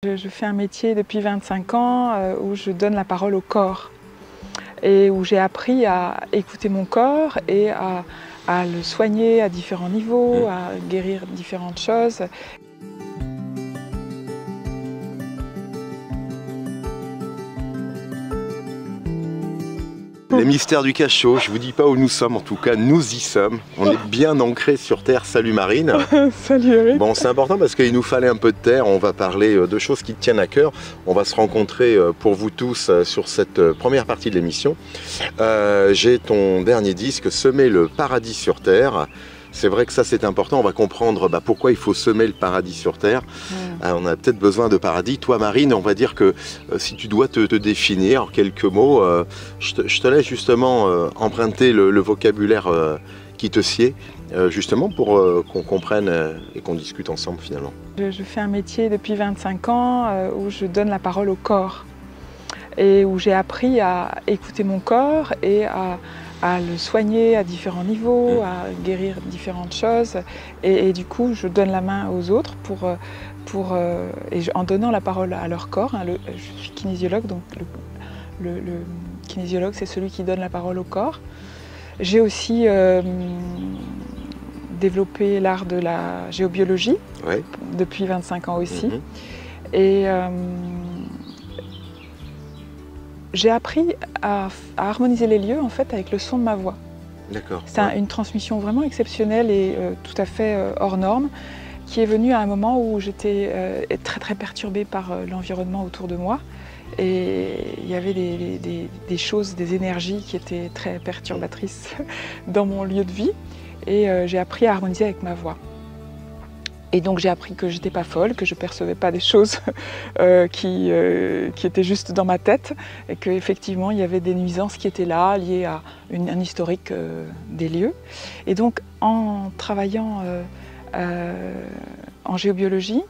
Je fais un métier depuis 25 ans où je donne la parole au corps et où j'ai appris à écouter mon corps et à le soigner à différents niveaux, à guérir différentes choses. Les mystères du cachot, je vous dis pas où nous sommes, en tout cas nous y sommes. On est bien ancrés sur terre. Salut Marine. Salut Eric. Bon, c'est important parce qu'il nous fallait un peu de terre, on va parler de choses qui te tiennent à cœur. On va se rencontrer pour vous tous sur cette première partie de l'émission. J'ai ton dernier disque, Semer le paradis sur terre. C'est vrai que ça c'est important, on va comprendre pourquoi il faut semer le paradis sur terre. On a peut-être besoin de paradis. Toi Marine, on va dire que si tu dois te définir en quelques mots, je te laisse justement emprunter le vocabulaire qui te sied, justement pour qu'on comprenne et qu'on discute ensemble finalement. Je fais un métier depuis 25 ans où je donne la parole au corps et où j'ai appris à écouter mon corps et à le soigner à différents niveaux, à guérir différentes choses. Et du coup, je donne la main aux autres en donnant la parole à leur corps. Je suis kinésiologue, donc le kinésiologue, c'est celui qui donne la parole au corps. J'ai aussi développé l'art de la géobiologie depuis 25 ans aussi. Et j'ai appris à harmoniser les lieux en fait avec le son de ma voix. D'accord. C'est une transmission vraiment exceptionnelle et tout à fait hors norme qui est venue à un moment où j'étais très perturbée par l'environnement autour de moi et il y avait des choses, des énergies qui étaient très perturbatrices dans mon lieu de vie et j'ai appris à harmoniser avec ma voix. Et donc j'ai appris que j'étais pas folle, que je percevais pas des choses qui étaient juste dans ma tête et qu'effectivement il y avait des nuisances qui étaient là, liées à un historique des lieux. Et donc en travaillant en géobiologie,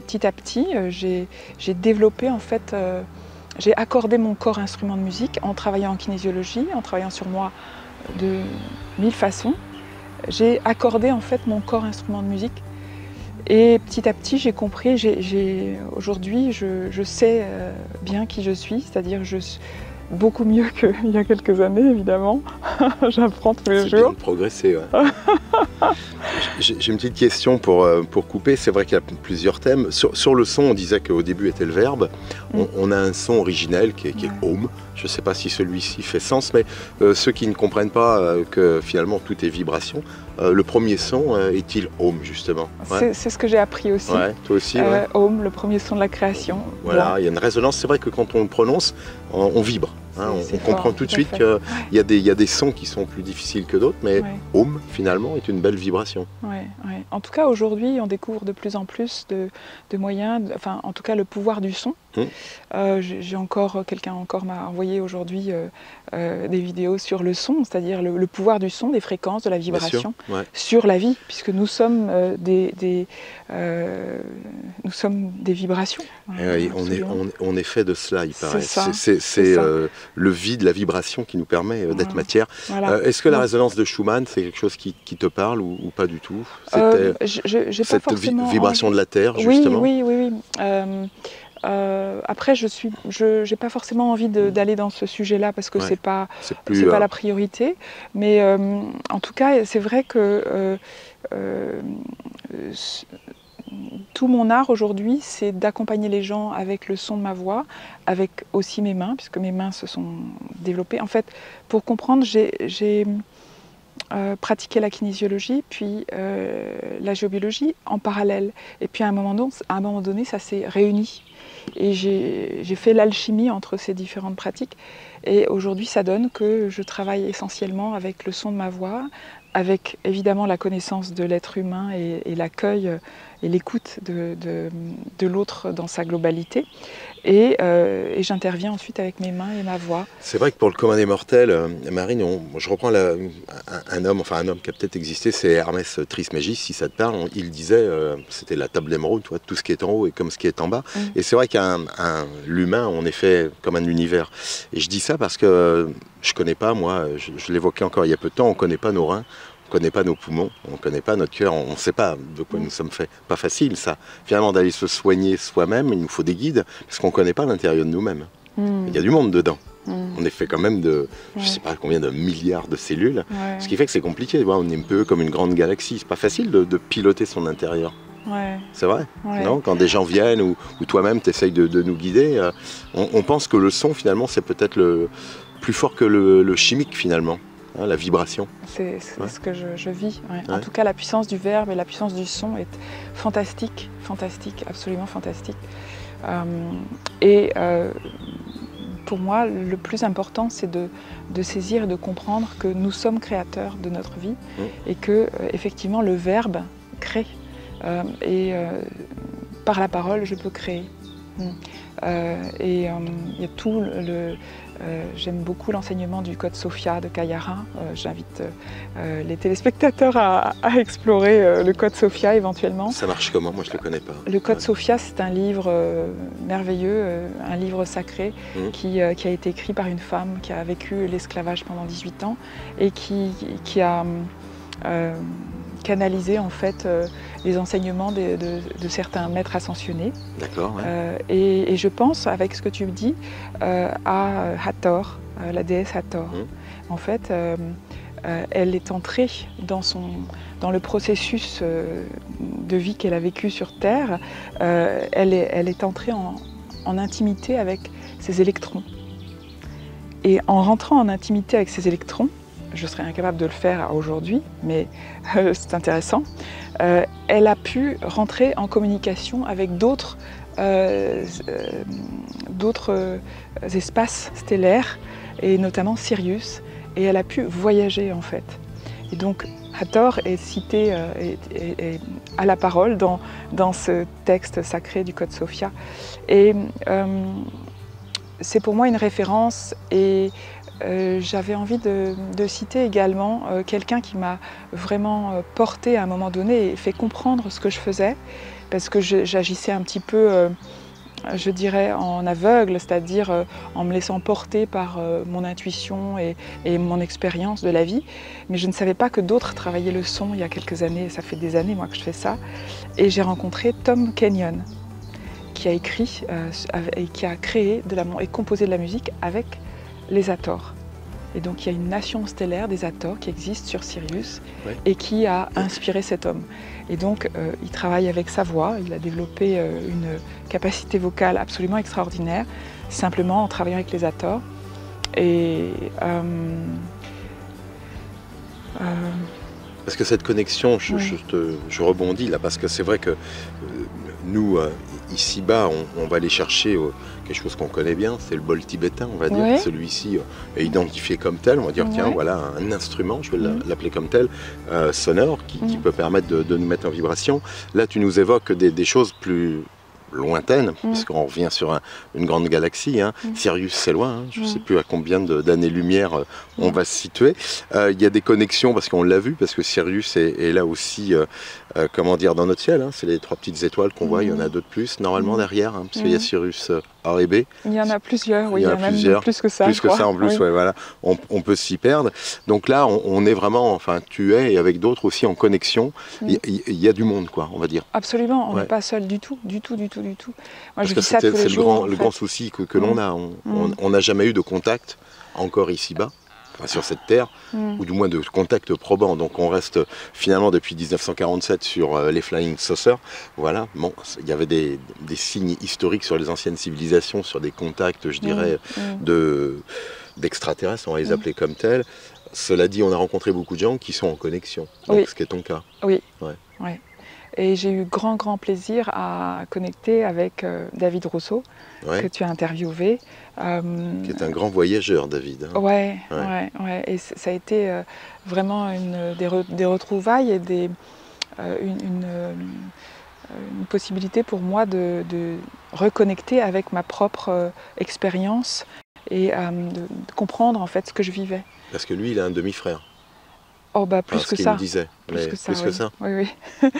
petit à petit, j'ai développé en fait, j'ai accordé mon corps instrument de musique en travaillant en kinésiologie, en travaillant sur moi de 1000 façons. J'ai accordé en fait mon corps instrument de musique. Et petit à petit, j'ai compris, aujourd'hui, je sais bien qui je suis, c'est-à-dire beaucoup mieux qu'il y a quelques années, évidemment. J'apprends tous les jours. C'est bien de progresser, ouais. J'ai une petite question pour couper. C'est vrai qu'il y a plusieurs thèmes. Sur le son, on disait qu'au début était le verbe. On a un son originel qui est Om. Je ne sais pas si celui-ci fait sens, mais ceux qui ne comprennent pas que finalement tout est vibration, le premier son est-il Om, justement? C'est ce que j'ai appris aussi. Ouais, toi aussi, Om, le premier son de la création. Voilà, il y a une résonance. C'est vrai que quand on le prononce, on vibre. On comprend tout de suite qu'il y a des sons qui sont plus difficiles que d'autres, mais Om, finalement, est une belle vibration. En tout cas, aujourd'hui, on découvre de plus en plus de moyens, enfin, en tout cas, le pouvoir du son. Quelqu'un m'a envoyé aujourd'hui des vidéos sur le son, c'est-à-dire le pouvoir du son, des fréquences, de la vibration sur la vie, puisque nous sommes des vibrations. On est fait de cela, il paraît. C'est le vide, la vibration qui nous permet d'être matière. Voilà. Est-ce que la résonance de Schumann, c'est quelque chose qui te parle ou pas du tout? Cette vibration de la Terre, justement. Oui. Après, j'ai pas forcément envie d'aller dans ce sujet-là parce que c'est pas la priorité. Mais en tout cas, c'est vrai que tout mon art aujourd'hui, c'est d'accompagner les gens avec le son de ma voix, avec aussi mes mains, puisque mes mains se sont développées. En fait, pour comprendre, j'ai pratiqué la kinésiologie, puis la géobiologie en parallèle. Et puis à un moment donné, ça s'est réuni. Et j'ai fait l'alchimie entre ces différentes pratiques. Et aujourd'hui, ça donne que je travaille essentiellement avec le son de ma voix, avec évidemment la connaissance de l'être humain et l'accueil et l'écoute de l'autre dans sa globalité. Et j'interviens ensuite avec mes mains et ma voix. C'est vrai que pour le commun des mortels, Marine, je reprends un homme qui a peut-être existé, c'est Hermès Trismégiste, si ça te parle. Il disait, c'était la table d'émeraude, tout ce qui est en haut est comme ce qui est en bas. Et c'est vrai l'humain, on est fait comme un univers. Et je dis ça parce que je connais pas, moi, je l'évoquais encore il y a peu de temps, on connaît pas nos reins. ne connaît pas nos poumons, on ne connaît pas notre cœur, on ne sait pas de quoi nous sommes faits. Pas facile ça. Finalement, d'aller se soigner soi-même, il nous faut des guides, parce qu'on ne connaît pas l'intérieur de nous-mêmes. Il y a du monde dedans. On est fait quand même de, je ne sais pas combien de milliards de cellules, ce qui fait que c'est compliqué. On est un peu comme une grande galaxie. C'est pas facile de piloter son intérieur. C'est vrai, non? Quand des gens viennent ou toi-même tu essayes de nous guider, on pense que le son finalement c'est peut-être plus fort que le chimique finalement, hein, la vibration. C'est ce que je vis. En tout cas, la puissance du verbe et la puissance du son est fantastique, fantastique, absolument fantastique. Pour moi, le plus important, c'est de saisir et de comprendre que nous sommes créateurs de notre vie et que effectivement le verbe crée. Par la parole, je peux créer. Il y a tout j'aime beaucoup l'enseignement du Code Sophia de Kayara. J'invite les téléspectateurs à explorer le Code Sophia éventuellement. Ça marche comment? Moi je ne le connais pas. Le Code Sophia, c'est un livre merveilleux, un livre sacré qui a été écrit par une femme qui a vécu l'esclavage pendant 18 ans et qui a canaliser en fait les enseignements de certains maîtres ascensionnés. D'accord. Ouais. Et je pense, avec ce que tu me dis, à Hathor, la déesse Hathor. En fait, elle est entrée dans le processus de vie qu'elle a vécu sur Terre. Elle est entrée en intimité avec ses électrons. Et en rentrant en intimité avec ses électrons, je serais incapable de le faire aujourd'hui, mais c'est intéressant. Elle a pu rentrer en communication avec d'autres espaces stellaires, et notamment Sirius, et elle a pu voyager en fait. Et donc Hathor est cité à la parole dans ce texte sacré du Code Sophia. Et c'est pour moi une référence, et j'avais envie de citer également quelqu'un qui m'a vraiment porté à un moment donné et fait comprendre ce que je faisais, parce que j'agissais un petit peu, je dirais, en aveugle, c'est-à-dire en me laissant porter par mon intuition et mon expérience de la vie. Mais je ne savais pas que d'autres travaillaient le son il y a quelques années, ça fait des années moi que je fais ça. Et j'ai rencontré Tom Kenyon, qui a écrit et qui a créé et composé de la musique avec les Hathors. Et donc il y a une nation stellaire des Hathors qui existe sur Sirius et qui a inspiré cet homme. Et donc il travaille avec sa voix, il a développé une capacité vocale absolument extraordinaire, simplement en travaillant avec les Hathors. Et parce que cette connexion, je rebondis là, parce que c'est vrai que nous, ici-bas, on va aller chercher quelque chose qu'on connaît bien, c'est le bol tibétain, on va dire. Celui-ci est identifié comme tel, on va dire, tiens, voilà un instrument, je vais l'appeler comme tel, sonore, qui peut permettre de nous mettre en vibration. Là, tu nous évoques des choses plus lointaine, puisqu'on revient sur une grande galaxie. Sirius, c'est loin, je ne sais plus à combien d'années-lumière on va se situer. Il y a des connexions, parce qu'on l'a vu, parce que Sirius est là aussi, comment dire, dans notre ciel. C'est les 3 petites étoiles qu'on voit, il y en a 2 de plus, normalement derrière, parce qu'il y a Sirius A et B. Il y en a plusieurs, oui, il y en a même plus que ça. Plus que ça en plus, voilà. On peut s'y perdre. Donc là, on est vraiment, enfin, tu es, et avec d'autres aussi en connexion. Il y a du monde, quoi, on va dire. Absolument, on n'est pas seul du tout, du tout. Moi, parce je que vis ça tous les jours. C'est le grand souci que l'on a. On n'a jamais eu de contact, encore ici-bas, sur cette terre, ou du moins de contact probant. Donc on reste finalement depuis 1947 sur les Flying Saucers. Voilà. Bon, il y avait des signes historiques sur les anciennes civilisations, sur des contacts, je dirais, d'extraterrestres, on va les appeler comme tels. Cela dit, on a rencontré beaucoup de gens qui sont en connexion, donc, ce qui est ton cas. Oui. Et j'ai eu grand plaisir à connecter avec David Rousseau, que tu as interviewé. Qui est un grand voyageur, David. Ouais. Et ça a été vraiment des retrouvailles et une possibilité pour moi de reconnecter avec ma propre expérience et de comprendre en fait ce que je vivais. Parce que lui, il a un demi-frère. Oh bah Enfin, plus ce que qu'il ça. me disait. Plus Mais que ça, plus que oui. ça. Oui, oui.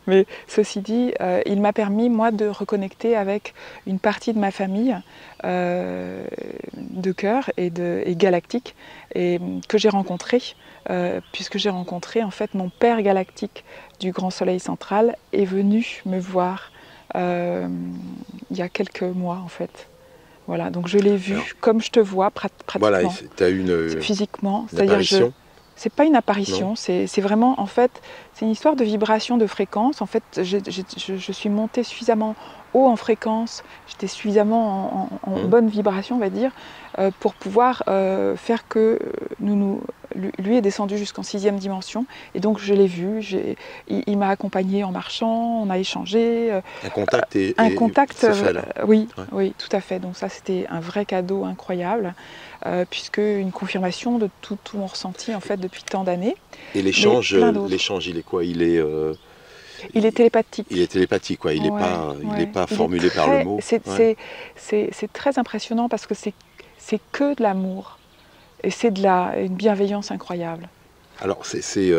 Mais ceci dit, il m'a permis, moi, de reconnecter avec une partie de ma famille de cœur et galactique, et que j'ai rencontrée, puisque j'ai rencontré, en fait, mon père galactique du Grand Soleil Central est venu me voir il y a quelques mois, en fait. Voilà, donc je l'ai vu Alors, comme je te vois voilà, pratiquement, tu as eu physiquement. une C'est-à-dire, apparition, c'est pas une non? apparition, c'est vraiment, en fait, c'est une histoire de vibration, de fréquence. En fait, je suis montée suffisamment haut en fréquence, j'étais suffisamment en Hum. bonne vibration, on va dire, pour pouvoir faire que lui est descendu jusqu'en 6e dimension. Et donc, je l'ai vu, il m'a accompagné en marchant, on a échangé. Un contact Un contact, se fait là. oui, Ouais. oui, tout à fait. Donc ça, c'était un vrai cadeau incroyable, puisque une confirmation de tout mon ressenti, en fait, depuis tant d'années. Et Mais plein d'autres. l'échange, il est quoi? Il est Il est télépathique. télépathique, quoi. Il n'est Ouais, pas il est formulé par le très, mot. Ouais. c'est très impressionnant parce que c'est que de l'amour et c'est une bienveillance incroyable. Alors, c'est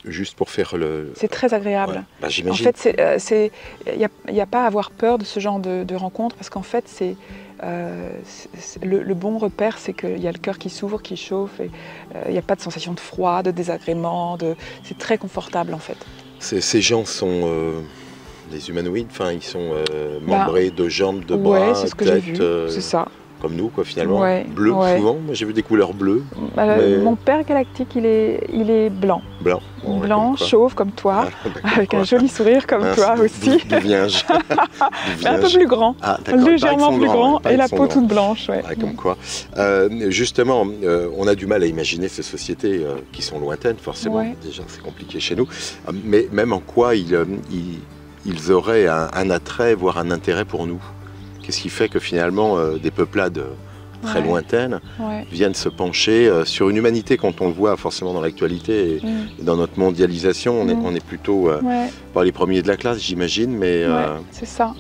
juste pour faire le. C'est très agréable. Ouais. Bah, En j'imagine. fait, il n'y a pas à avoir peur de ce genre de rencontre parce qu'en fait, le bon repère, c'est qu'il y a le cœur qui s'ouvre, qui chauffe, et il n'y a pas de sensation de froid, de désagrément, c'est très confortable en fait. Ces gens sont des humanoïdes, enfin, ils sont membrés de jambes, de bras, Ouais, c'est ce que j'ai tête, vu, c'est ça. comme nous, quoi, finalement. Ouais, Bleu, ouais. souvent. Moi, j'ai vu des couleurs bleues, mais Mon père galactique, il est blanc. blanc. Bon, ouais, Blanc, comme quoi. chauve comme toi, Ah, bah, comme avec quoi. un joli sourire comme Mince, toi aussi, du vierge. Du mais un peu vierge. plus grand, Ah, d'accord. Il paraît qu'ils légèrement sont plus grands, grand, il paraît et la qu'ils sont peau grands. toute blanche. Ouais. Ouais, comme quoi. Justement, on a du mal à imaginer ces sociétés qui sont lointaines, forcément. Ouais. Déjà, c'est compliqué chez nous. Mais même en quoi ils auraient un attrait, voire un intérêt pour nous. Qu'est-ce qui fait que finalement, des peuplades très Ouais. lointaines Ouais. viennent se pencher sur une humanité, quand on le voit forcément dans l'actualité et dans notre mondialisation, on est plutôt Ouais. pas les premiers de la classe, j'imagine, mais Ouais. C'est ça.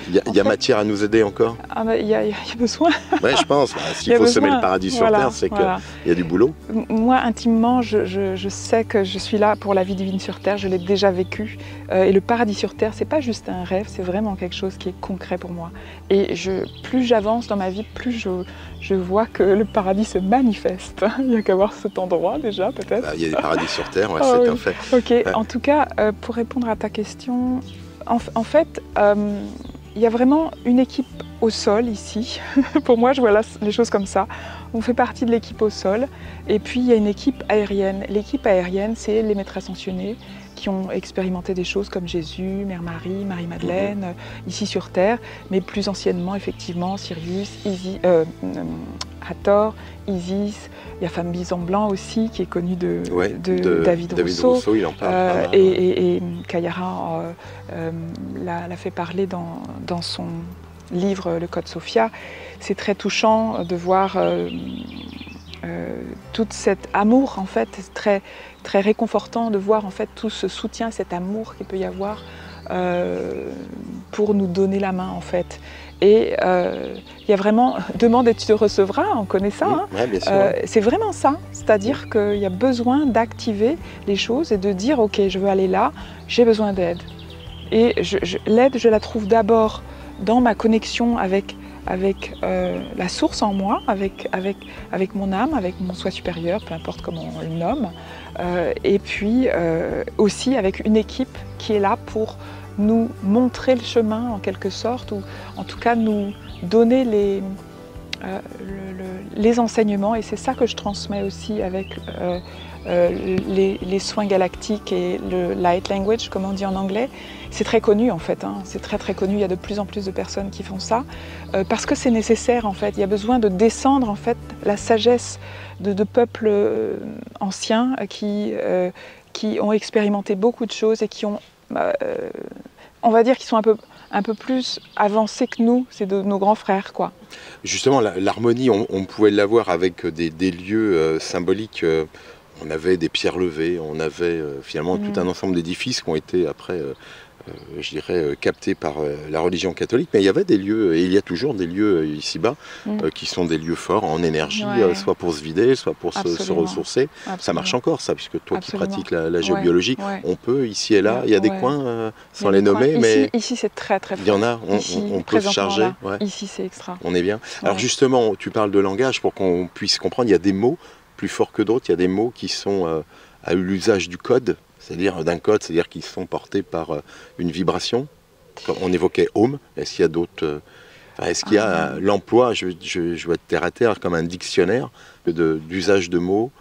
il y a En fait- matière à nous aider encore. Ah bah, il y a besoin. Ouais, je pense. Il S'il y a faut semer besoin. le paradis sur Voilà, Terre, c'est qu'il voilà. y a du boulot. Moi, intimement, je sais que je suis là pour la vie divine sur Terre, je l'ai déjà vécu. Et le paradis sur Terre, c'est pas juste un rêve, c'est vraiment quelque chose qui est concret pour moi. Et plus j'avance dans ma vie, plus je vois que le paradis se manifeste. Il n'y a qu'à voir cet endroit déjà, peut-être. Bah, il y a des paradis sur Terre, ouais, Ah c'est oui. un fait. Ok, en tout cas, pour répondre à ta question, en fait, il y a vraiment une équipe au sol ici. Pour moi, je vois les choses comme ça. On fait partie de l'équipe au sol. Et puis, il y a une équipe aérienne. L'équipe aérienne, c'est les maîtres ascensionnés qui ont expérimenté des choses comme Jésus, Mère Marie, Marie-Madeleine, ici sur Terre, mais plus anciennement, effectivement, Sirius, Hathor, Isis. Il y a Femme Bison Blanc aussi, qui est connue de David Rousseau. Il en parle pas mal. Et Kayara l'a fait parler dans son livre Le Code Sophia. C'est très touchant de voir tout cet amour, en fait, très, très réconfortant de voir en fait tout ce soutien, cet amour qu'il peut y avoir pour nous donner la main, en fait. Et il y a vraiment demande et tu te recevras, on connaît ça. Hein. Ouais, bien sûr. C'est vraiment ça, c'est-à-dire qu'il y a besoin d'activer les choses et de dire ok, je veux aller là, j'ai besoin d'aide. Et l'aide, je la trouve d'abord dans ma connexion avec la source en moi, avec mon âme, avec mon soi supérieur, peu importe comment on le nomme, et puis aussi avec une équipe qui est là pour nous montrer le chemin en quelque sorte, ou en tout cas nous donner les enseignements, et c'est ça que je transmets aussi avec les soins galactiques et le light language, comme on dit en anglais. C'est très connu en fait, hein. C'est très très connu, il y a de plus en plus de personnes qui font ça, parce que c'est nécessaire en fait, il y a besoin de descendre en fait la sagesse de peuples anciens qui ont expérimenté beaucoup de choses et qui ont, on va dire, qui sont un peu plus avancés que nous, c'est de nos grands frères, quoi. Justement, l'harmonie, on pouvait l'avoir avec des lieux symboliques. On avait des pierres levées, on avait finalement tout un ensemble d'édifices qui ont été après je dirais, captés par la religion catholique, mais il y avait des lieux, et il y a toujours des lieux ici-bas, qui sont des lieux forts en énergie, soit pour se vider, soit pour se ressourcer. Absolument. Ça marche encore, ça, puisque toi qui pratiques la géobiologie, on peut, ici et là, il y a des coins, sans les nommer, mais... Ici, c'est très très fort. Il y en a, on peut se charger. Ici, c'est extra. On est bien. Alors justement, tu parles de langage, pour qu'on puisse comprendre, il y a des mots plus forts que d'autres, il y a des mots qui sont à l'usage du code, c'est-à-dire d'un code, c'est-à-dire qu'ils sont portés par une vibration. Comme on évoquait home, est-ce qu'il y a d'autres... est-ce qu'il y a l'emploi, je vais être terre à terre, comme un dictionnaire d'usage de mots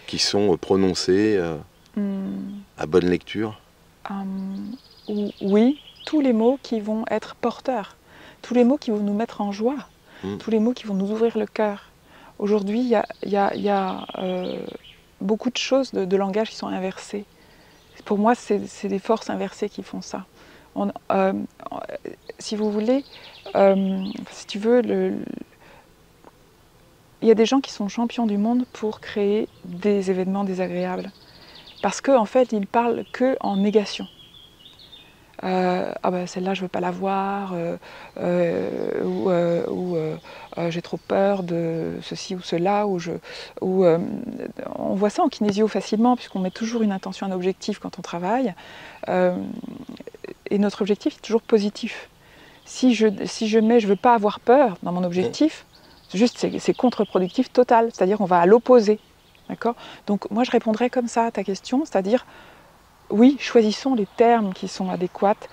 qui sont prononcés à bonne lecture? Oui, tous les mots qui vont être porteurs, tous les mots qui vont nous mettre en joie, tous les mots qui vont nous ouvrir le cœur. Aujourd'hui, il y a beaucoup de choses de langage qui sont inversées. Pour moi, c'est des forces inversées qui font ça. Si vous voulez, si tu veux, il y a des gens qui sont champions du monde pour créer des événements désagréables. Parce qu'en fait, ils parlent que en négation. Celle-là, je ne veux pas la voir, j'ai trop peur de ceci ou cela, on voit ça en kinésio facilement, puisqu'on met toujours une intention, un objectif quand on travaille, et notre objectif est toujours positif. Si je mets « je ne veux pas avoir peur » dans mon objectif, c'est contre-productif total, c'est-à-dire on va à l'opposé. D'accord ? Donc moi je répondrais comme ça à ta question, c'est-à-dire oui, choisissons les termes qui sont adéquats.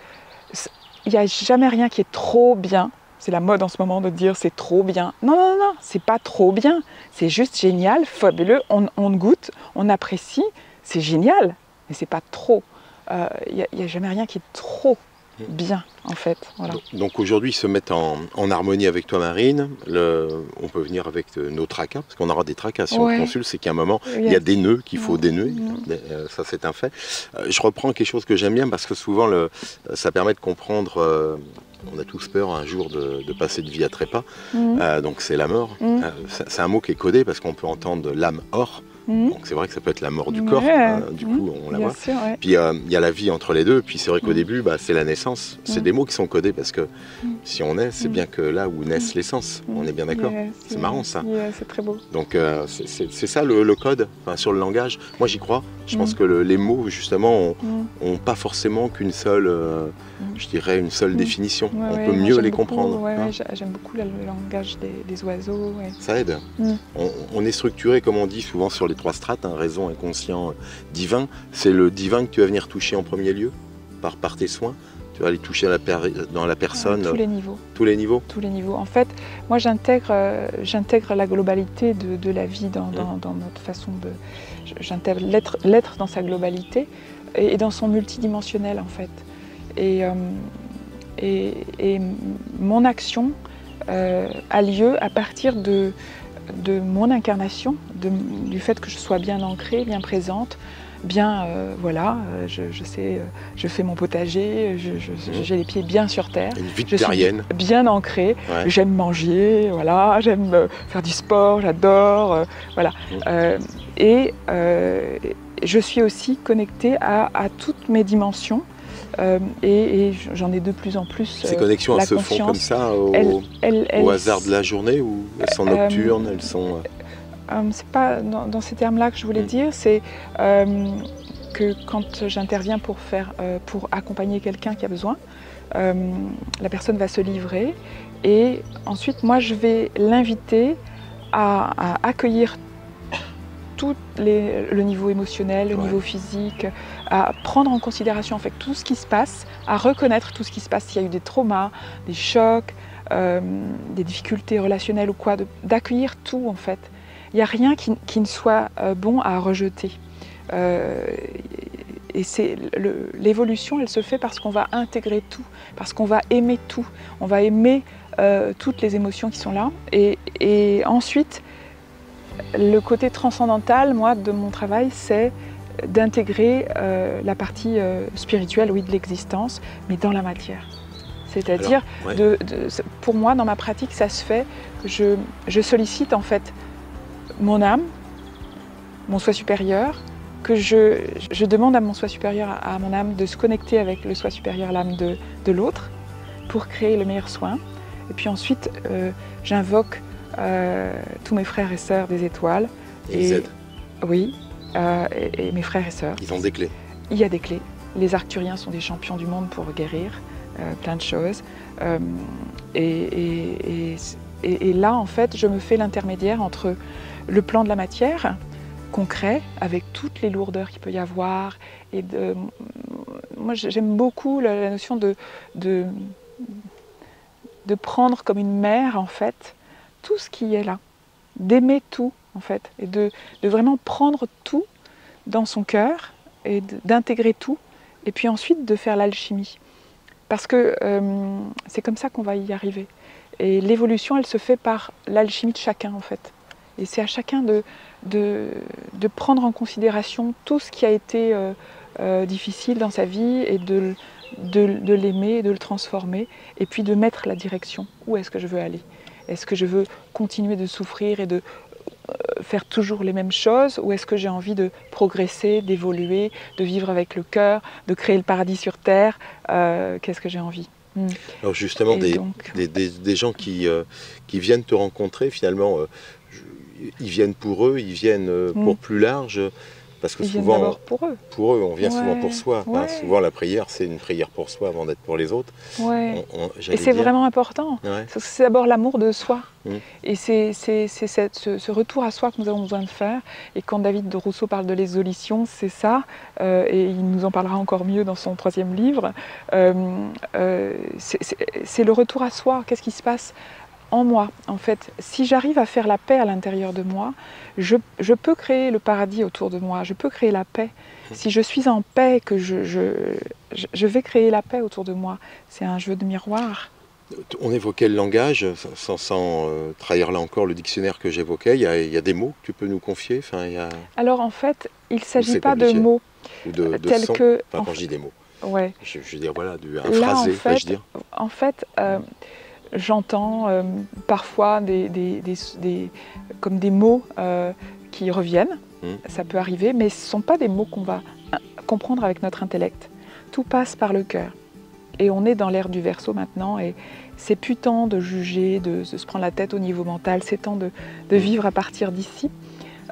Il n'y a jamais rien qui est trop bien. C'est la mode en ce moment de dire c'est trop bien. Non, c'est pas trop bien. C'est juste génial, fabuleux. On goûte, on apprécie, c'est génial, mais c'est pas trop. Il n'y a jamais rien qui est trop bien, en fait. Voilà. Donc aujourd'hui, ils se mettent en harmonie avec toi, Marine. On peut venir avec nos tracas, parce qu'on aura des tracas si on consulte, c'est qu'à un moment, il y a des nœuds qu'il faut dénouer. Ça, c'est un fait. Je reprends quelque chose que j'aime bien, parce que souvent, ça permet de comprendre... on a tous peur un jour de passer de vie à trépas, donc c'est la mort. C'est un mot qui est codé, parce qu'on peut entendre l'âme hors. Donc c'est vrai que ça peut être la mort du corps, du coup on la voit. Sûr, puis il y a la vie entre les deux, puis c'est vrai qu'au début c'est la naissance, c'est des mots qui sont codés parce que si on naît, c'est bien que là où naissent les sens, on est bien d'accord. C'est marrant ça. C'est très beau. Donc c'est ça le code, sur le langage. Moi j'y crois, je pense que les mots justement ont pas forcément qu'une seule, je dirais une seule définition, on peut mieux les comprendre. J'aime beaucoup le langage des oiseaux. Ça aide. On est structuré comme on dit souvent sur les 3 strates, raison, inconscient, divin. C'est le divin que tu vas venir toucher en premier lieu, par tes soins. Tu vas aller toucher dans la personne. Tous les niveaux. Tous les niveaux. Tous les niveaux. En fait, moi j'intègre la globalité de la vie dans notre façon de... J'intègre l'être dans sa globalité et dans son multidimensionnel en fait. Et mon action a lieu à partir de mon incarnation, du fait que je sois bien ancrée, bien présente, bien, je sais, je fais mon potager, j'ai les pieds bien sur terre. Une vie terrienne. Bien ancrée, j'aime manger, voilà, j'aime faire du sport, j'adore, voilà. Je suis aussi connectée à toutes mes dimensions. Et j'en ai de plus en plus. Ces connexions, elles se font comme ça au hasard de la journée, ou elles sont nocturnes, elles sont... c'est pas dans ces termes-là que je voulais dire, c'est que quand j'interviens pour accompagner quelqu'un qui a besoin, la personne va se livrer et ensuite moi je vais l'inviter à accueillir tout le niveau émotionnel, le niveau physique, à prendre en considération en fait tout ce qui se passe, à reconnaître tout ce qui se passe, s'il y a eu des traumas, des chocs, des difficultés relationnelles ou quoi, d'accueillir tout en fait. Il n'y a rien qui ne soit bon à rejeter. Et l'évolution, elle se fait parce qu'on va intégrer tout, parce qu'on va aimer tout. On va aimer toutes les émotions qui sont là. Et ensuite, le côté transcendantal, moi, de mon travail, c'est d'intégrer la partie spirituelle, oui, de l'existence, mais dans la matière. C'est-à-dire, pour moi, dans ma pratique, ça se fait que je sollicite en fait mon âme, mon soi supérieur, que je demande à mon soi supérieur, à mon âme, de se connecter avec le soi supérieur, l'âme de l'autre, pour créer le meilleur soin. Et puis ensuite, j'invoque tous mes frères et sœurs des étoiles. Ils aident. Oui, et mes frères et sœurs. Ils ont des clés. Il y a des clés. Les arcturiens sont des champions du monde pour guérir plein de choses. Et là, en fait, je me fais l'intermédiaire entre le plan de la matière, concret, avec toutes les lourdeurs qu'il peut y avoir. Moi, j'aime beaucoup la notion de prendre comme une mère, en fait, tout ce qui est là, d'aimer tout, en fait, et de vraiment prendre tout dans son cœur et d'intégrer tout, et puis ensuite de faire l'alchimie. Parce que c'est comme ça qu'on va y arriver. Et l'évolution, elle se fait par l'alchimie de chacun, en fait. Et c'est à chacun de prendre en considération tout ce qui a été difficile dans sa vie et de l'aimer, de le transformer, et puis de mettre la direction. Où est-ce que je veux aller? Est-ce que je veux continuer de souffrir et de faire toujours les mêmes choses, ou est-ce que j'ai envie de progresser, d'évoluer, de vivre avec le cœur, de créer le paradis sur terre? Qu'est-ce que j'ai envie? Alors justement, des gens qui viennent te rencontrer, finalement, ils viennent pour eux, ils viennent pour plus large, parce que ils souvent, d'abord pour eux. Pour eux, on vient souvent pour soi. Ouais. Enfin, souvent, la prière, c'est une prière pour soi avant d'être pour les autres. Ouais. Et c'est vraiment important. Ouais. Parce que c'est d'abord l'amour de soi. Et c'est ce retour à soi que nous avons besoin de faire. Et quand David de Rousseau parle de l'exolition, c'est ça. Et il nous en parlera encore mieux dans son 3e livre. C'est le retour à soi. Qu'est-ce qui se passe en moi, en fait? Si j'arrive à faire la paix à l'intérieur de moi, je peux créer le paradis autour de moi, je peux créer la paix. Si je suis en paix, que je vais créer la paix autour de moi. C'est un jeu de miroir. On évoquait le langage, sans trahir là encore le dictionnaire que j'évoquais. Il y a des mots que tu peux nous confier? Alors en fait, il ne s'agit pas de mots ou de tels sons. que... Enfin, quand je dis des mots, ouais. je veux dire, voilà, un phrasé, vais-je dire. En fait, j'entends parfois comme des mots qui reviennent, ça peut arriver, mais ce ne sont pas des mots qu'on va comprendre avec notre intellect. Tout passe par le cœur. Et on est dans l'ère du Verseau maintenant, et c'est plus temps de juger, de se prendre la tête au niveau mental, c'est temps de vivre à partir d'ici,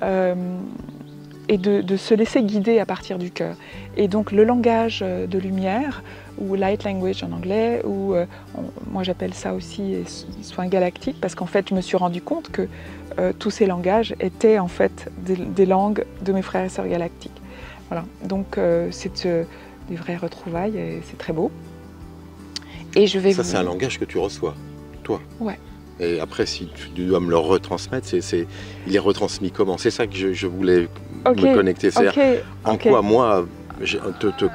et de se laisser guider à partir du cœur. Et donc le langage de lumière, ou light language en anglais, ou moi j'appelle ça aussi soin galactique, parce qu'en fait je me suis rendu compte que tous ces langages étaient en fait des langues de mes frères et sœurs galactiques. Voilà. Donc c'est des vraies retrouvailles, et c'est très beau. Et je vais c'est un langage que tu reçois, toi? Ouais. Et après, si tu dois me le retransmettre, il est retransmis comment? C'est ça que je voulais me connecter. C'est-à-dire, en quoi, moi, te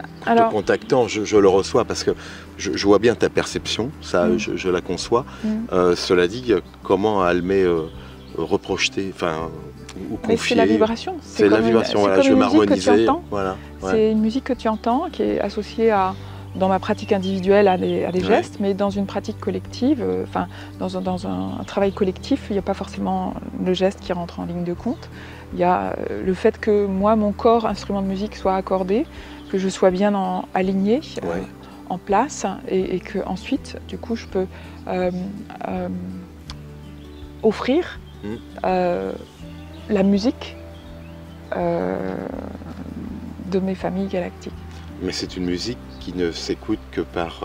contactant, je le reçois, parce que je vois bien ta perception, ça, je la conçois. Cela dit, comment elle m'est reprojetée, ou confiée? C'est la vibration. C'est la vibration, voilà, je vais m'harmoniser. Voilà, ouais. C'est une musique que tu entends, qui est associée dans ma pratique individuelle à des gestes, mais dans une pratique collective, dans un travail collectif, il n'y a pas forcément le geste qui rentre en ligne de compte. Il y a le fait que moi, mon corps, instrument de musique, soit accordé, que je sois bien aligné, en place, et que ensuite, du coup, je peux offrir la musique de mes familles galactiques. Mais c'est une musique qui ne s'écoute que par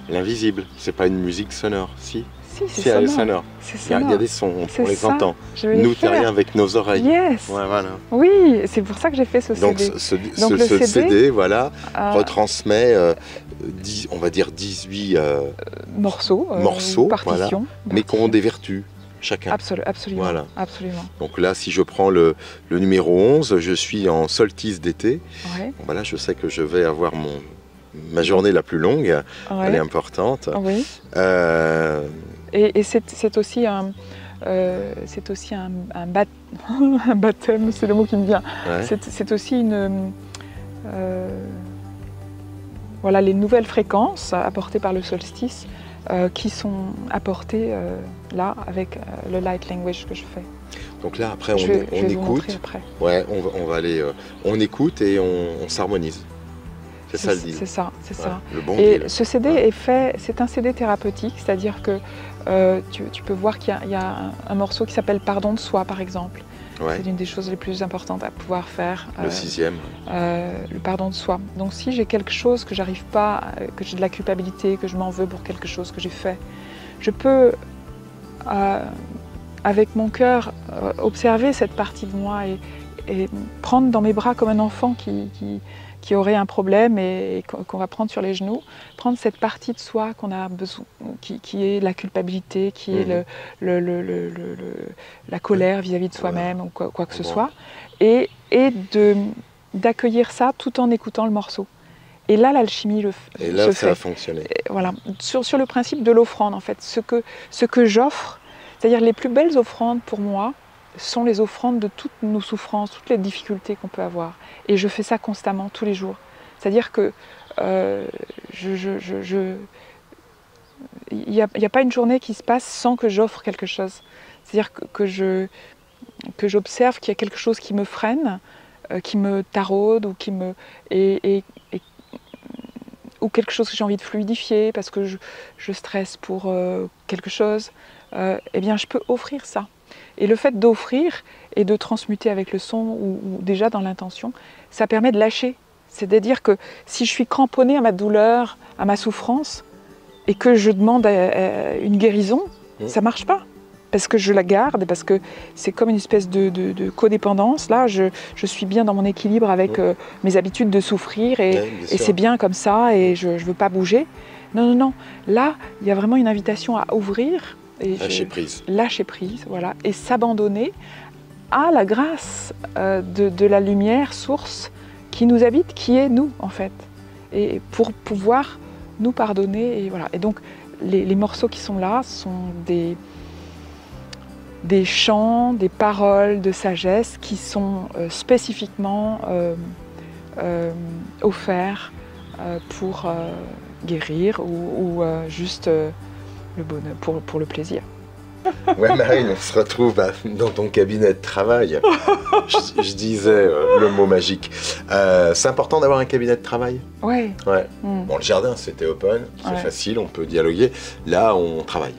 l'invisible. C'est pas une musique sonore, si? Si, c'est sonore. Il y a des sons, on les entend. Nous, terriens, avec nos oreilles. Yes. Ouais, voilà. Oui, c'est pour ça que j'ai fait ce Donc, CD. Donc ce CD, voilà, retransmet, on va dire 18 morceaux, voilà, mais qui ont des vertus. Chacun. Absolument, voilà. Absolument. Donc là, si je prends le numéro 11, je suis en solstice d'été. Ouais. Bon, voilà, je sais que je vais avoir ma journée la plus longue. Elle est importante. Oui. Et c'est aussi un baptême, c'est le mot qui me vient. Ouais. C'est aussi voilà, les nouvelles fréquences apportées par le solstice qui sont apportés là avec le light language que je fais. Donc là, après, Je vais vous écoute. montrer après. Ouais, on va aller. On écoute et on s'harmonise. C'est ça le deal. C'est ça, c'est ça. Le bon Et deal. ce CD est fait, c'est un CD thérapeutique, c'est-à-dire que tu peux voir qu'il y a un morceau qui s'appelle Pardon de soi, par exemple. Ouais. C'est une des choses les plus importantes à pouvoir faire. Le 6e. Le pardon de soi. Donc si j'ai quelque chose que j'arrive pas, que j'ai de la culpabilité, que je m'en veux pour quelque chose que j'ai fait, je peux, avec mon cœur, observer cette partie de moi et prendre dans mes bras comme un enfant qui aurait un problème et qu'on va prendre sur les genoux, prendre cette partie de soi qu'on a besoin, qui est la culpabilité, qui est la colère vis-à-vis de soi-même ou quoi que ce soit, et d'accueillir ça tout en écoutant le morceau. Et là, l'alchimie se fait. Et là, ça a fonctionné. Voilà, sur le principe de l'offrande, en fait, ce que j'offre, c'est-à-dire les plus belles offrandes pour moi, sont les offrandes de toutes nos souffrances, toutes les difficultés qu'on peut avoir. Et je fais ça constamment, tous les jours. C'est-à-dire que il n'y a pas une journée qui se passe sans que j'offre quelque chose. C'est-à-dire que j'observe qu'il y a quelque chose qui me freine, qui me taraude ou ou quelque chose que j'ai envie de fluidifier parce que je stresse pour quelque chose. Eh bien, je peux offrir ça. Et le fait d'offrir et de transmuter avec le son ou déjà dans l'intention, ça permet de lâcher. C'est-à-dire que si je suis cramponnée à ma douleur, à ma souffrance, et que je demande une guérison, ça ne marche pas. Parce que je la garde, parce que c'est comme une espèce de codépendance. Là, je suis bien dans mon équilibre avec mes habitudes de souffrir et c'est bien comme ça et je ne veux pas bouger. Non, non, non. Là, il y a vraiment une invitation à ouvrir. Lâcher prise. Lâcher prise, voilà. Et s'abandonner à la grâce de la lumière, source, qui nous habite, qui est nous, en fait. Et pour pouvoir nous pardonner. Et, voilà. Et donc, les morceaux qui sont là sont des chants, des paroles de sagesse qui sont spécifiquement offerts pour guérir ou juste le bonheur, pour le plaisir. Ouais, Marine, on se retrouve dans ton cabinet de travail. Je disais le mot magique. C'est important d'avoir un cabinet de travail? Ouais. Ouais. Bon, le jardin, c'était open, c'est facile, on peut dialoguer. Là, on travaille.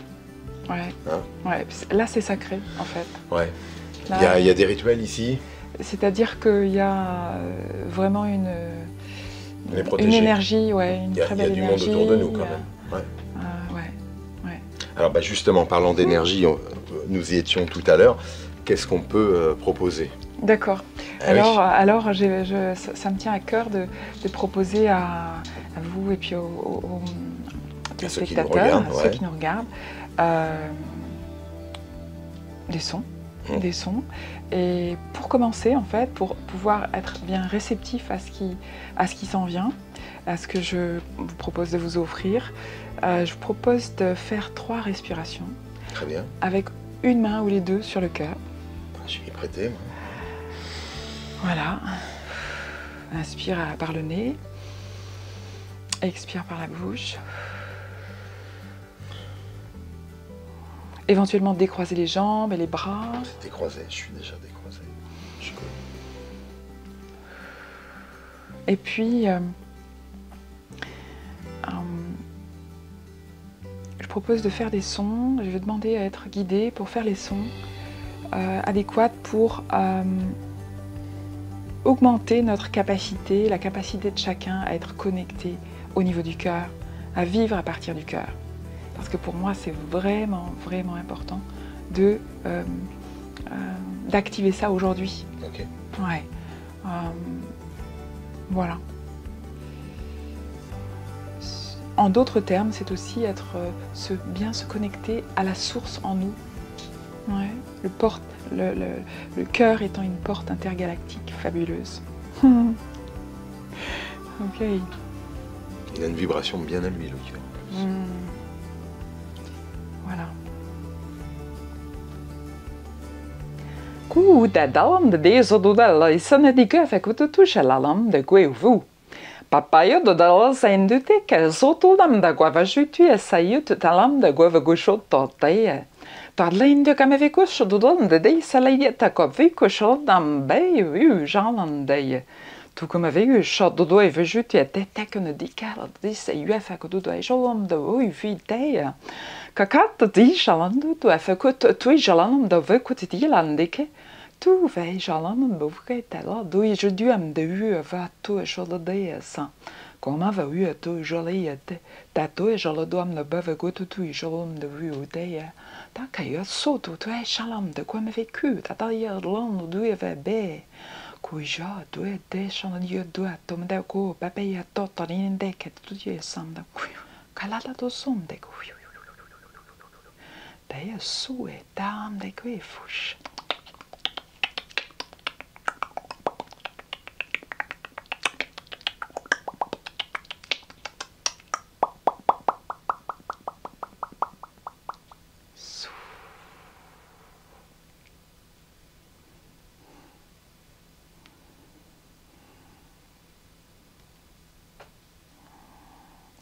Ouais. Hein? Ouais. Là, c'est sacré, en fait. Ouais. Là, il y a des rituels ici? C'est-à-dire qu'il y a vraiment une énergie, une très belle énergie. Il y a du monde autour de nous, quand même. Ouais. Alors justement, parlant d'énergie, nous y étions tout à l'heure, qu'est-ce qu'on peut proposer? D'accord. Alors ça me tient à cœur de proposer à vous et puis aux spectateurs, ceux qui nous regardent, des sons. Des sons. Et pour commencer, en fait, pour pouvoir être bien réceptif à ce qui s'en vient, à ce que je vous propose de vous offrir, je vous propose de faire 3 respirations. Très bien. Avec une main ou les deux sur le cœur. Je vais y prêter, moi. Voilà. Inspire par le nez. Expire par la bouche. Éventuellement décroiser les jambes et les bras. Décroisé, je suis déjà décroisé. Et puis, je propose de faire des sons. Je vais demander à être guidée pour faire les sons adéquats pour augmenter notre capacité, la capacité de chacun à être connecté au niveau du cœur, à vivre à partir du cœur. Parce que pour moi, c'est vraiment, vraiment important d'activer ça aujourd'hui. Ok. Ouais. Voilà. En d'autres termes, c'est aussi bien se connecter à la source en nous. Ouais. Le cœur étant une porte intergalactique fabuleuse. Ok. Il a une vibration bien à lui, le cœur. Voilà. Goedendag, deze doodelle is een dikke effect touche la lam de guevu. Papaya do dala saindu te ke soto dam da guava jutu e saio te talam da guava gosho torteia. Tar linde kam ave gosho do dam de dei salaia ta ko vi gosho dam bei u jalandei. Tu kom ave u shot do do e jutu e te te ne dikala di se u fa ko do e jolom do u vi te. Kakat di jalandu tu fa ko tu jalanum do ve ko ti landeke. Tu vei jalanum bo ke te la do e je du am de u va tu e shot de sa. Como va u tu jolie te. Ta tu e jolo am no bave go tu jolom de u te. Ta ka yo so tu e shalam de quoi me vécu. Ta ta hier l'on do e va be. Kuja tu e de shalan yo do atom de ko papa ya totalin de ke tu e sam da. Kala la do som de ko. Ta e so e dam de ko e fush.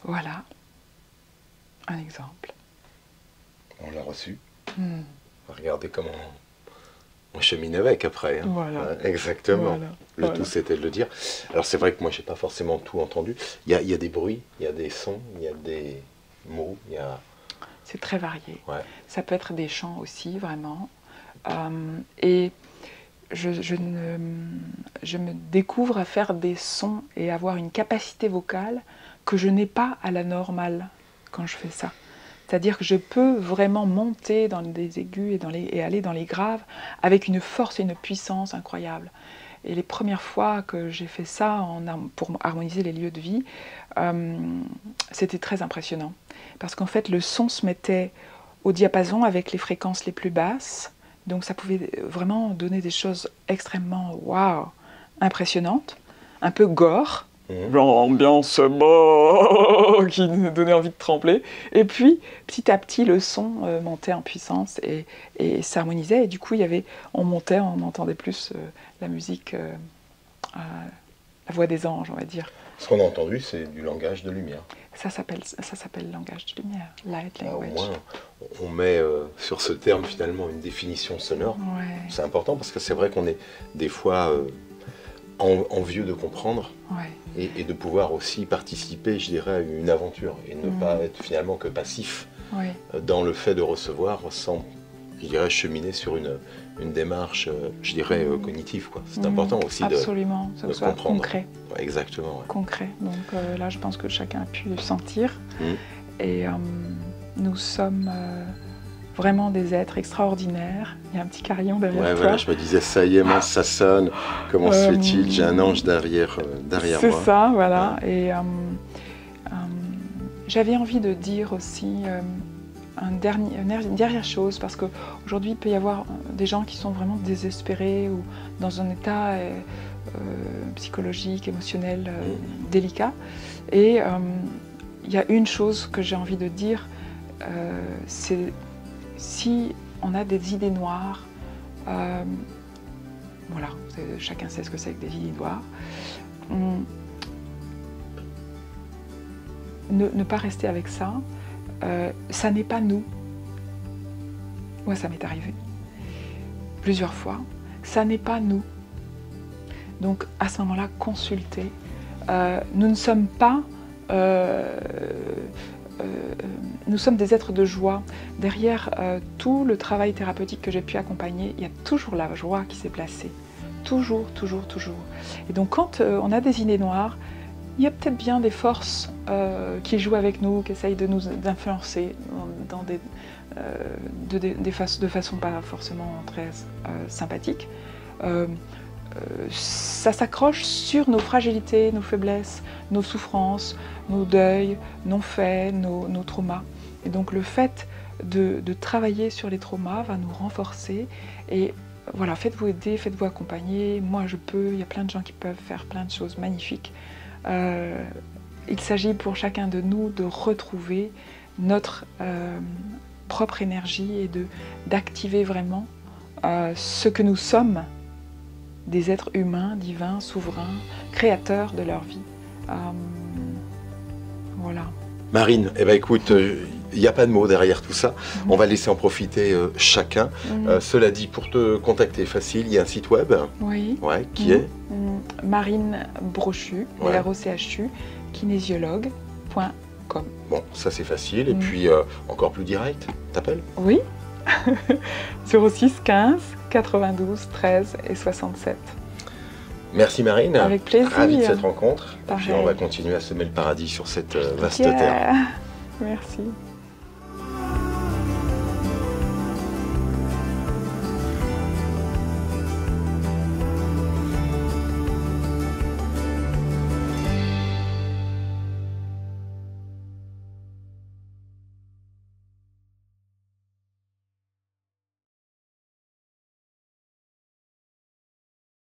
Voilà un exemple. On l'a reçu. Regardez comment on chemine avec après. Hein. Voilà. Exactement. Voilà. Le tout, c'était de le dire. Alors, c'est vrai que moi, je n'ai pas forcément tout entendu. Il y a des bruits, il y a des sons, il y a des mots, il y a... C'est très varié. Ouais. Ça peut être des chants aussi, vraiment. Et je me découvre à faire des sons et avoir une capacité vocale que je n'ai pas à la normale quand je fais ça. C'est-à-dire que je peux vraiment monter dans des aigus et aller dans les graves avec une force et une puissance incroyables. Et les premières fois que j'ai fait ça pour harmoniser les lieux de vie, c'était très impressionnant. Parce qu'en fait, le son se mettait au diapason avec les fréquences les plus basses. Donc ça pouvait vraiment donner des choses extrêmement waouh, impressionnantes, un peu gore. Genre ambiance qui nous donnait envie de trembler. Et puis, petit à petit, le son montait en puissance et s'harmonisait. Et du coup, on montait, on entendait plus la musique, la voix des anges, on va dire. Ce qu'on a entendu, c'est du langage de lumière. Ça s'appelle langage de lumière, light language. Au moins, on met sur ce terme finalement une définition sonore. Ouais. C'est important parce que c'est vrai qu'on est des fois envieux de comprendre. Ouais. Et de pouvoir aussi participer, je dirais, à une aventure et ne pas être finalement que passif dans le fait de recevoir sans, je dirais, cheminer sur une démarche, je dirais, cognitive. C'est important aussi absolument, de comprendre. Concret. Ouais, exactement. Ouais. Concret. Donc là, je pense que chacun a pu le sentir. Et nous sommes vraiment des êtres extraordinaires. Il y a un petit carillon derrière toi. Voilà, je me disais, ça y est, mince, ça sonne. Comment se fait-il? J'ai un ange derrière moi. C'est ça, voilà. Et j'avais envie de dire aussi une dernière chose, parce qu'aujourd'hui, il peut y avoir des gens qui sont vraiment désespérés ou dans un état psychologique, émotionnel délicat. Et il y a une chose que j'ai envie de dire, c'est si on a des idées noires, voilà, chacun sait ce que c'est que des idées noires, ne pas rester avec ça, ça n'est pas nous. Moi, ça m'est arrivé plusieurs fois, ça n'est pas nous. Donc, à ce moment-là, consultez. Nous ne sommes pas... nous sommes des êtres de joie. Derrière tout le travail thérapeutique que j'ai pu accompagner, il y a toujours la joie qui s'est placée. Toujours, toujours, toujours. Et donc quand on a des idées noires, il y a peut-être bien des forces qui jouent avec nous, qui essayent de nous influencer dans de façon pas forcément très sympathique. Ça s'accroche sur nos fragilités, nos faiblesses, nos souffrances, nos deuils, nos faits, nos traumas. Et donc le fait de travailler sur les traumas va nous renforcer. Et voilà, faites-vous aider, faites-vous accompagner. Moi, je peux, il y a plein de gens qui peuvent faire plein de choses magnifiques. Il s'agit pour chacun de nous de retrouver notre propre énergie et d'activer vraiment ce que nous sommes, des êtres humains, divins, souverains, créateurs de leur vie. Voilà. Marine, eh ben écoute, il n'y a pas de mots derrière tout ça. On va laisser en profiter chacun. Cela dit, pour te contacter facile, il y a un site web. Oui. Ouais, qui est Marine Brochu, Ouais. ROCHU, kinésiologue.com. Bon, ça c'est facile. Et puis, encore plus direct, t'appelles? Oui. 06 15 92 13 et 67. Merci Marine. Avec plaisir. Ravi de cette rencontre. Et Pareil. puis on va continuer à semer le paradis sur cette vaste terre. Merci.